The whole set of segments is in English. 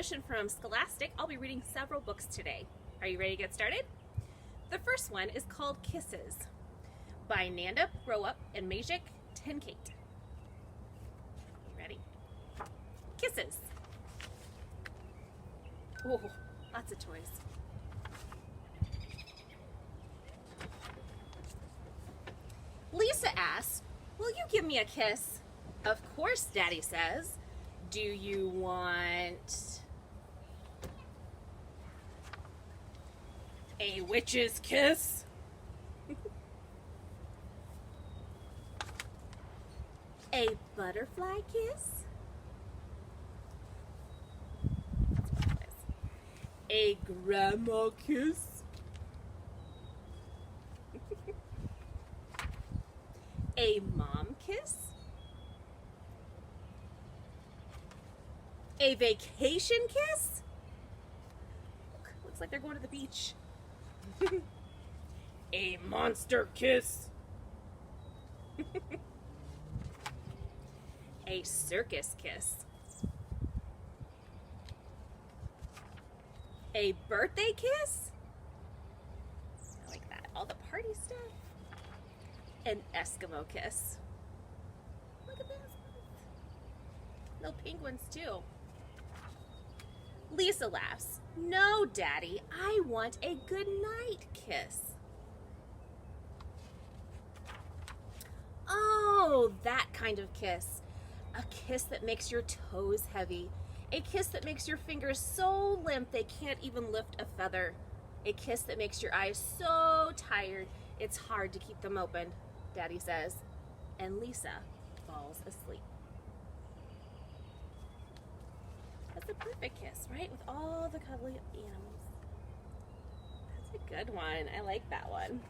edition from Scholastic, I'll be reading several books today. Are you ready to get started? The first one is called Kisses by Nanda Rowup and Magic Tenkate. You ready? Kisses. Oh, lots of toys. Lisa asks, "Will you give me a kiss?" "Of course," Daddy says. "Do you want a witch's kiss?" A butterfly kiss? That's butterflies. A grandma kiss? A mom kiss? A vacation kiss? Looks like they're going to the beach. A monster kiss? A circus kiss? A birthday kiss? I like that. All the party stuff. An Eskimo kiss. Look at this. Little penguins too. Lisa laughs. "No, Daddy, I want a goodnight kiss." "Oh, that kind of kiss. A kiss that makes your toes heavy. A kiss that makes your fingers so limp they can't even lift a feather. A kiss that makes your eyes so tired it's hard to keep them open," Daddy says, and Lisa falls asleep. That's a perfect kiss, right? With all the cuddly animals. That's a good one. I like that one.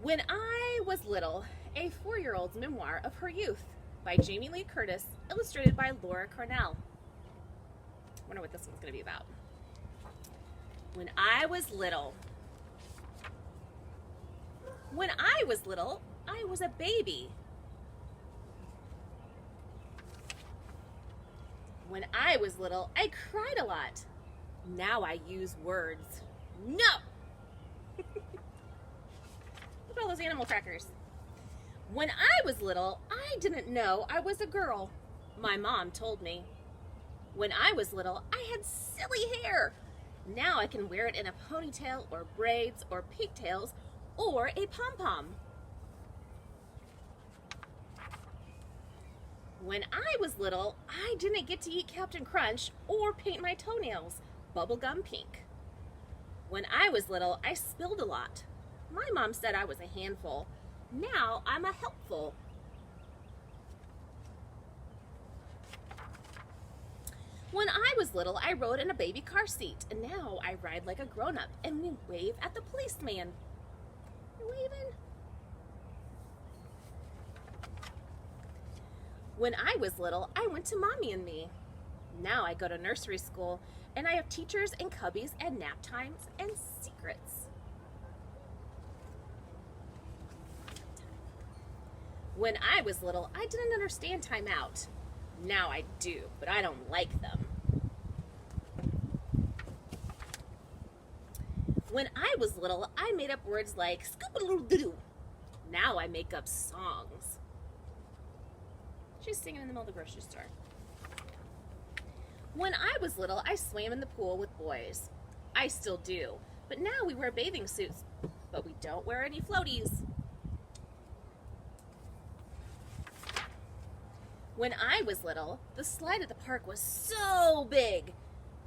When I Was Little, a 4-year-old's memoir of her youth by Jamie Lee Curtis, illustrated by Laura Cornell. I wonder what this one's going to be about. When I was little. When I was little, I was a baby. When I was little, I cried a lot. Now I use words. No! Look at all those animal crackers. When I was little, I didn't know I was a girl. My mom told me. When I was little, I had silly hair. Now I can wear it in a ponytail or braids or pigtails or a pom-pom. When I was little, I didn't get to eat Captain Crunch or paint my toenails bubblegum pink. When I was little, I spilled a lot. My mom said I was a handful. Now I'm a helpful. When I was little, I rode in a baby car seat, and now I ride like a grown-up and we wave at the policeman. You're waving? When I was little, I went to Mommy and Me. Now I go to nursery school, and I have teachers and cubbies and nap times and secrets. When I was little, I didn't understand time out. Now I do, but I don't like them. When I was little, I made up words like scoop-a-doodle-doo. Now I make up songs. She's singing in the middle of the grocery store. When I was little, I swam in the pool with boys. I still do, but now we wear bathing suits, but we don't wear any floaties. When I was little, the slide at the park was so big.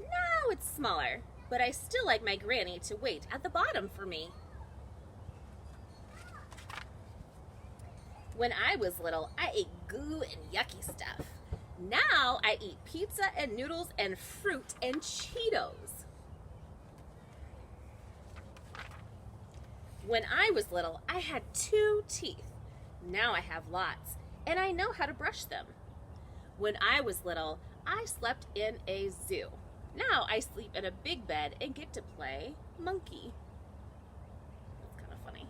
Now it's smaller, but I still like my granny to wait at the bottom for me. When I was little, I ate goo and yucky stuff. Now I eat pizza and noodles and fruit and Cheetos. When I was little, I had 2 teeth. Now I have lots, and I know how to brush them. When I was little, I slept in a zoo. Now I sleep in a big bed and get to play monkey. That's kind of funny.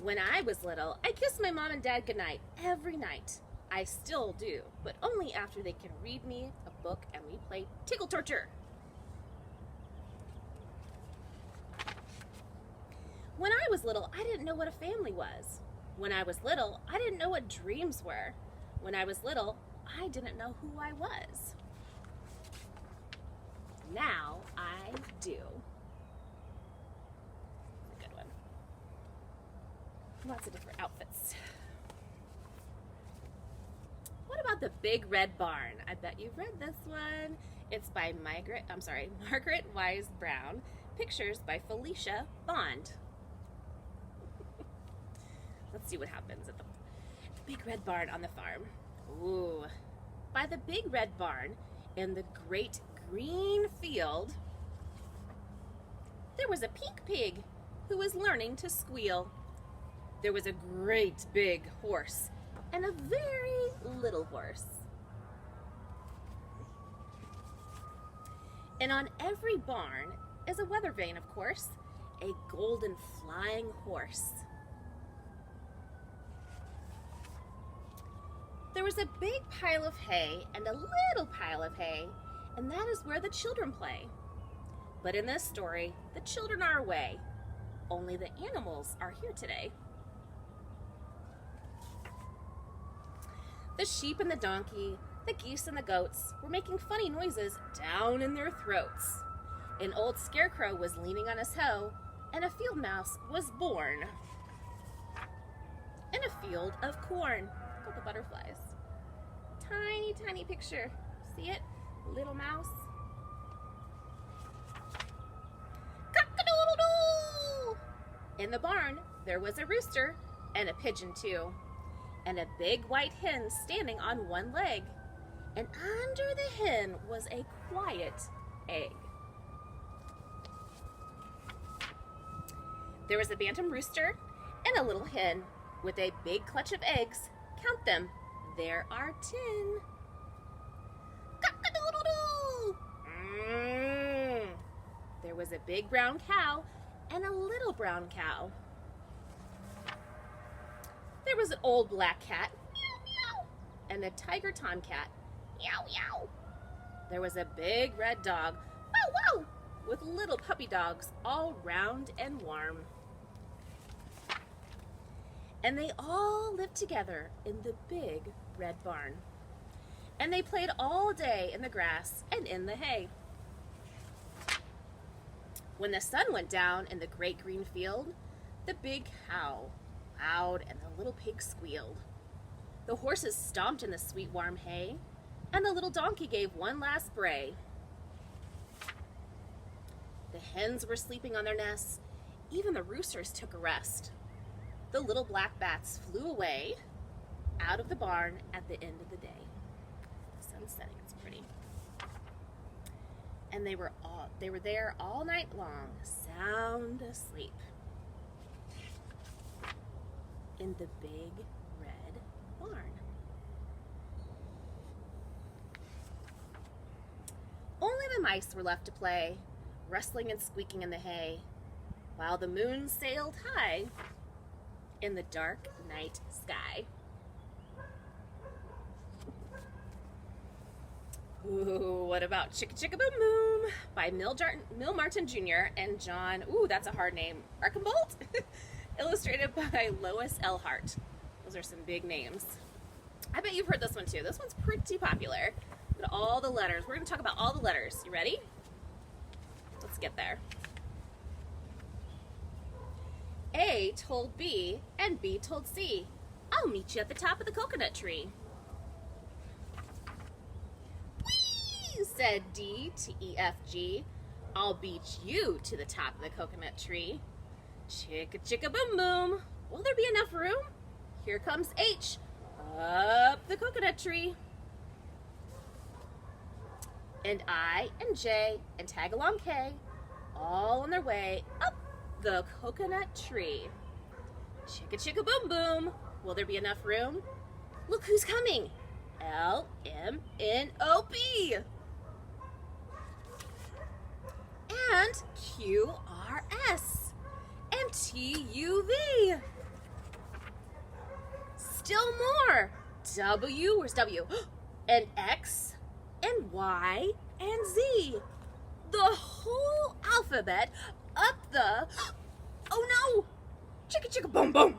When I was little, I kissed my mom and dad goodnight every night. I still do, but only after they can read me a book and we play tickle torture. When I was little, I didn't know what a family was. When I was little, I didn't know what dreams were. When I was little, I didn't know who I was. Now I do. That's a good one. Lots of different outfits. What about the Big Red Barn? I bet you've read this one. It's by Margaret Wise Brown. Pictures by Felicia Bond. Let's see what happens at the Big Red Barn on the farm. Ooh. By the Big Red Barn in the great green field, there was a pink pig who was learning to squeal. There was a great big horse and a very little horse. And on every barn is a weather vane, of course, a golden flying horse. There was a big pile of hay and a little pile of hay, and that is where the children play. But in this story, the children are away. Only the animals are here today. The sheep and the donkey, the geese and the goats were making funny noises down in their throats. An old scarecrow was leaning on his hoe, and a field mouse was born in a field of corn. Look at the butterflies. Tiny, tiny picture. See it? Little mouse. Cock-a-doodle-doo! In the barn, there was a rooster and a pigeon too, and a big white hen standing on one leg. And under the hen was a quiet egg. There was a bantam rooster and a little hen with a big clutch of eggs. Count them. There are 10. Cock-a-doodle-doo! There was a big brown cow and a little brown cow. There was an old black cat, meow, meow, and a tiger tomcat, meow, meow. There was a big red dog, wow, wow, with little puppy dogs all round and warm. And they all lived together in the big red barn. And they played all day in the grass and in the hay. When the sun went down in the great green field, the big cow lowed and the little pig squealed. The horses stomped in the sweet warm hay, and the little donkey gave one last bray. The hens were sleeping on their nests. Even the roosters took a rest. The little black bats flew away out of the barn at the end of the day. The sun's setting, it's pretty. And they were there all night long, sound asleep in the big red barn. Only the mice were left to play, rustling and squeaking in the hay, while the moon sailed high in the dark night sky. Ooh, what about Chicka Chicka Boom Boom by Mill Martin Jr. and John, that's a hard name, Archambault? Illustrated by Lois L. Hart. Those are some big names. I bet you've heard this one too. This one's pretty popular. Look at all the letters. We're going to talk about all the letters. You ready? Let's get there. A told B, and B told C, I'll meet you at the top of the coconut tree. Whee! Said D to E, F, G, I'll beat you to the top of the coconut tree. Chicka chicka boom boom. Will there be enough room? Here comes H, up the coconut tree. And I and J and tag along K, all on their way up the coconut tree. Chicka chicka boom boom. Will there be enough room? Look who's coming. L, M, N, O, P. And Q, R, S. And T, U, V. Still more. W, where's W? And X, and Y, and Z. The whole alphabet up the, oh no! Chicka chicka boom boom!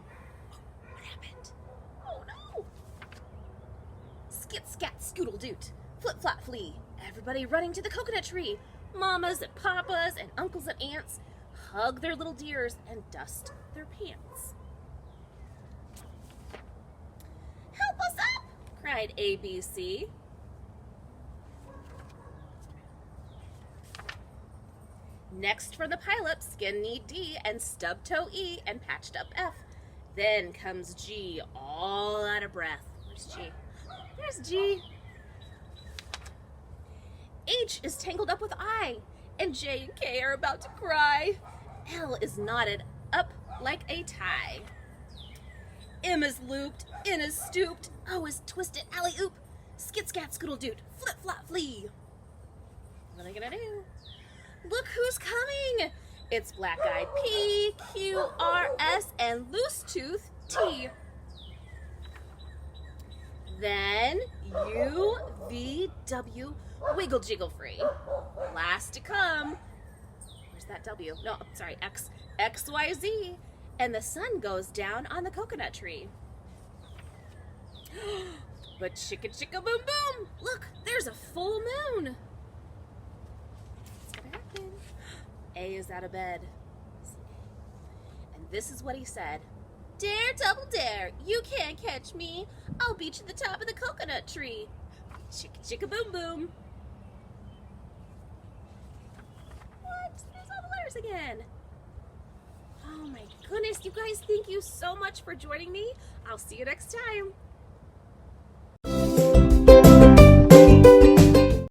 What happened? Oh no! Skit scat scoodle doot, flip flop flee. Everybody running to the coconut tree. Mamas and papas and uncles and aunts hug their little dears and dust their pants. Help us up! Cried ABC. Next from the pileup, skin knee D and stub toe E and patched up F. Then comes G, all out of breath. Where's G? There's G. H is tangled up with I, and J and K are about to cry. L is knotted up like a tie. M is looped, N is stooped, O is twisted, alley-oop, skit scat scoodle doot, flip flop flee. What am I gonna do? Look who's coming! It's black-eyed P, Q, R, S, and loose tooth T. Then U, V, W, wiggle jiggle free. Last to come. Where's that W? No, sorry, X, X, Y, Z. And the sun goes down on the coconut tree. But chicka chicka boom boom! Look, there's a full moon. What's gonna happen? A is out of bed. And this is what he said. Dare, double dare, you can't catch me. I'll beat you to the top of the coconut tree. Chicka chicka boom boom. What? There's all the letters again. Oh my goodness, you guys, thank you so much for joining me. I'll see you next time.